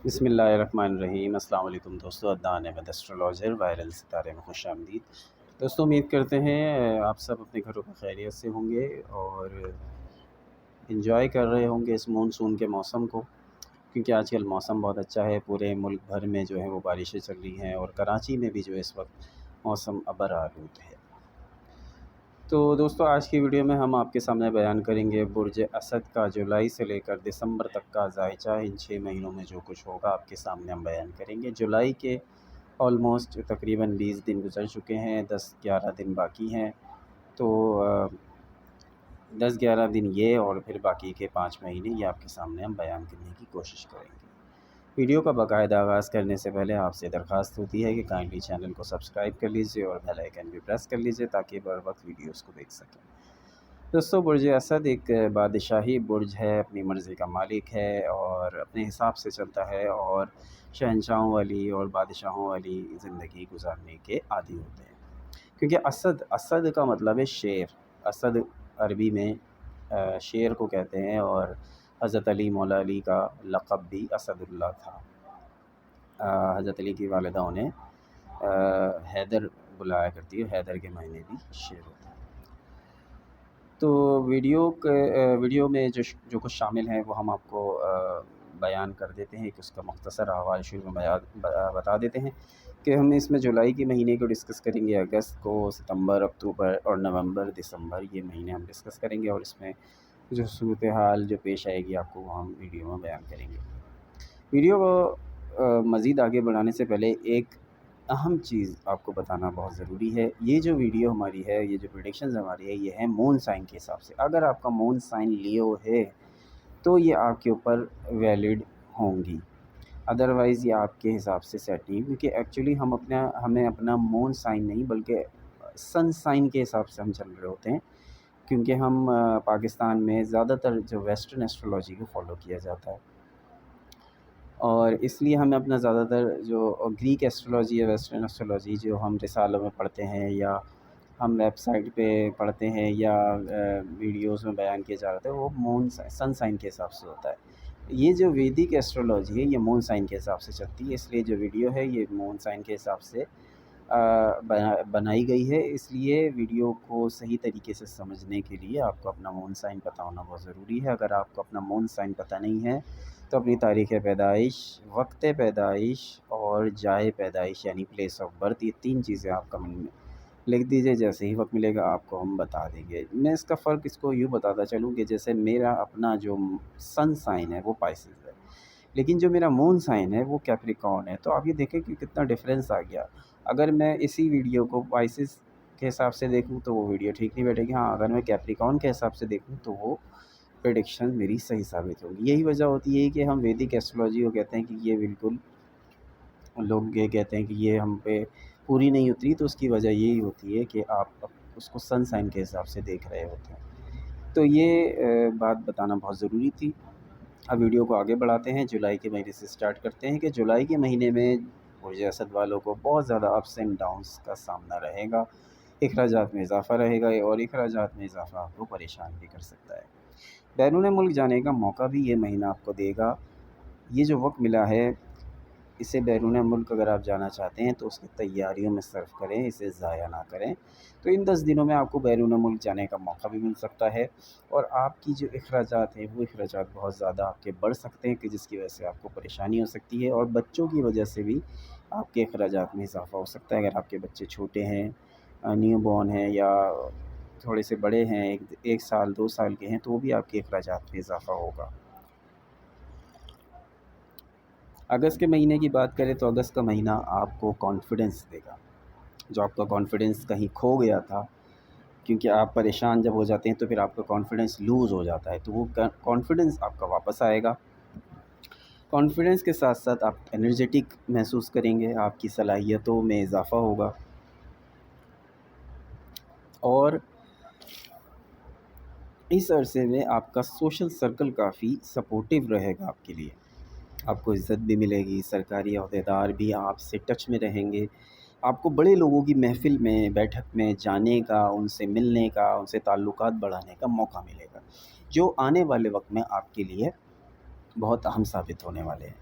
بسم اللہ الرحمن الرحیم۔ السلام علیکم دوستو، عدنان احمد ایسٹرولوجر وائرل ستارے میں خوش آمدید۔ دوستو امید کرتے ہیں آپ سب اپنے گھروں میں خیریت سے ہوں گے اور انجوائے کر رہے ہوں گے اس مونسون کے موسم کو، کیونکہ آج کل موسم بہت اچھا ہے۔ پورے ملک بھر میں جو ہے وہ بارشیں چل رہی ہیں اور کراچی میں بھی جو اس وقت موسم ابر آلود ہے۔ تو دوستو آج کی ویڈیو میں ہم آپ کے سامنے بیان کریں گے برج اسد کا جولائی سے لے کر دسمبر تک کا ذائچہ۔ ان 6 مہینوں میں جو کچھ ہوگا آپ کے سامنے ہم بیان کریں گے۔ جولائی کے آلموسٹ تقریباً 20 دن گزر چکے ہیں، 10-11 دن باقی ہیں۔ تو 10-11 دن یہ اور پھر باقی کے 5 مہینے یہ آپ کے سامنے ہم بیان کرنے کی کوشش کریں گے۔ ویڈیو کا باقاعدہ آغاز کرنے سے پہلے آپ سے درخواست ہوتی ہے کہ کائنڈلی چینل کو سبسکرائب کر لیجئے اور بیل آئیکن بھی پریس کر لیجئے تاکہ بر وقت ویڈیوز کو دیکھ سکیں۔ دوستو برج اسد ایک بادشاہی برج ہے، اپنی مرضی کا مالک ہے اور اپنے حساب سے چلتا ہے اور شہنشاہوں والی اور بادشاہوں والی زندگی گزارنے کے عادی ہوتے ہیں، کیونکہ اسد کا مطلب ہے شیر۔ اسد عربی میں شیر کو کہتے ہیں، اور حضرت علی مولا علی کا لقب بھی اسد اللہ تھا۔ حضرت علی کی والدہ انہیں حیدر بلایا کرتی ہے، حیدر کے معنی بھی شیر ہوتا ہے۔ تو ویڈیو میں جو کچھ شامل ہیں وہ ہم آپ کو بیان کر دیتے ہیں کہ اس کا مختصر حوالہ شروع میں بتا دیتے ہیں کہ ہم اس میں جولائی کے مہینے کو ڈسکس کریں گے، اگست کو، ستمبر، اکتوبر اور نومبر، دسمبر، یہ مہینے ہم ڈسکس کریں گے، اور اس میں جو صورتحال جو پیش آئے گی آپ کو وہ ہم ویڈیو میں بیان کریں گے۔ ویڈیو کو مزید آگے بڑھانے سے پہلے ایک اہم چیز آپ کو بتانا بہت ضروری ہے۔ یہ جو ویڈیو ہماری ہے، یہ جو پریڈکشنز ہماری ہے، یہ ہے مون سائن کے حساب سے۔ اگر آپ کا مون سائن لیو ہے تو یہ آپ کے اوپر ویلڈ ہوں گی، ادروائز یہ آپ کے حساب سے سیٹ نہیں، کیونکہ ایکچولی ہمیں اپنا مون سائن نہیں بلکہ سن سائن کے حساب سے ہم چل رہے ہوتے ہیں، کیونکہ ہم پاکستان میں زیادہ تر جو ویسٹرن ایسٹرولوجی کو فالو کیا جاتا ہے، اور اس لیے ہمیں اپنا زیادہ تر جو گریک ایسٹرولوجی یا ویسٹرن ایسٹرولوجی جو ہم رسالوں میں پڑھتے ہیں یا ہم ویب سائٹ پہ پڑھتے ہیں یا ویڈیوز میں بیان کیا جاتا ہے، وہ مون سن سائن کے حساب سے ہوتا ہے۔ یہ جو ویدک ایسٹرولوجی ہے یہ مون سائن کے حساب سے چلتی ہے، اس لیے جو ویڈیو ہے یہ مون سائن کے حساب سے بنائی گئی ہے۔ اس لیے ویڈیو کو صحیح طریقے سے سمجھنے کے لیے آپ کو اپنا مون سائن پتہ ہونا بہت ضروری ہے۔ اگر آپ کو اپنا مون سائن پتہ نہیں ہے تو اپنی تاریخ پیدائش، وقت پیدائش اور جائے پیدائش یعنی پلیس آف برتھ، یہ 3 چیزیں آپ کمنٹ میں لکھ دیجئے۔ جیسے ہی وقت ملے گا آپ کو ہم بتا دیں گے۔ میں اس کا فرق اس کو یوں بتاتا چلوں کہ جیسے میرا اپنا جو سن سائن ہے وہ پائسز ہے، لیکن جو میرا مون سائن ہے وہ کیپریکارن ہے، تو آپ یہ دیکھیں کہ کتنا ڈفرینس آ گیا۔ اگر میں اسی ویڈیو کو پائسز کے حساب سے دیکھوں تو وہ ویڈیو ٹھیک نہیں بیٹھے گی، ہاں اگر میں کیپریکارن کے حساب سے دیکھوں تو وہ پریڈکشن میری صحیح ثابت ہوگی۔ یہی وجہ ہوتی ہے کہ ہم ویدک ایسٹرولوجی کو کہتے ہیں کہ یہ بالکل، لوگ یہ کہتے ہیں کہ یہ ہم پہ پوری نہیں اتری، تو اس کی وجہ یہی ہوتی ہے کہ آپ اس کو سن سائن کے حساب سے دیکھ رہے ہوتے ہیں۔ تو یہ بات بتانا بہت ضروری تھی۔ اب ویڈیو کو آگے بڑھاتے ہیں، جولائی کے مہینے سے سٹارٹ کرتے ہیں کہ جولائی کے مہینے میں برج اسد والوں کو بہت زیادہ اپس اینڈ ڈاؤنس کا سامنا رہے گا، اخراجات میں اضافہ رہے گا، اور اخراجات میں اضافہ آپ کو پریشان بھی کر سکتا ہے۔ بیرون ملک جانے کا موقع بھی یہ مہینہ آپ کو دے گا۔ یہ جو وقت ملا ہے اسے بیرون ملک اگر آپ جانا چاہتے ہیں تو اس کی تیاریوں میں صرف کریں، اسے ضائع نہ کریں۔ تو ان 10 دنوں میں آپ کو بیرون ملک جانے کا موقع بھی مل سکتا ہے، اور آپ کی جو اخراجات ہیں وہ اخراجات بہت زیادہ آپ کے بڑھ سکتے ہیں، کہ جس کی وجہ سے آپ کو پریشانی ہو سکتی ہے، اور بچوں کی وجہ سے بھی آپ کے اخراجات میں اضافہ ہو سکتا ہے۔ اگر آپ کے بچے چھوٹے ہیں، نیو بورن ہیں، یا تھوڑے سے بڑے ہیں، 1 سال 2 سال کے ہیں، تو وہ بھی آپ کے اخراجات میں اضافہ ہوگا۔ اگست کے مہینے کی بات کریں تو اگست کا مہینہ آپ کو کانفیڈنس دے گا، جو آپ کا کانفیڈنس کہیں کھو گیا تھا، کیونکہ آپ پریشان جب ہو جاتے ہیں تو پھر آپ کا کانفیڈنس لوز ہو جاتا ہے، تو وہ کانفیڈنس آپ کا واپس آئے گا۔ کانفیڈنس کے ساتھ ساتھ آپ انرجیٹک محسوس کریں گے، آپ کی صلاحیتوں میں اضافہ ہوگا، اور اس عرصے میں آپ کا سوشل سرکل کافی سپورٹیو رہے گا آپ کے لیے۔ آپ کو عزت بھی ملے گی، سرکاری عہدیدار بھی آپ سے ٹچ میں رہیں گے، آپ کو بڑے لوگوں کی محفل میں، بیٹھک میں جانے کا، ان سے ملنے کا، ان سے تعلقات بڑھانے کا موقع ملے گا، جو آنے والے وقت میں آپ کے لیے بہت اہم ثابت ہونے والے ہیں۔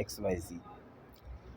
XYZ।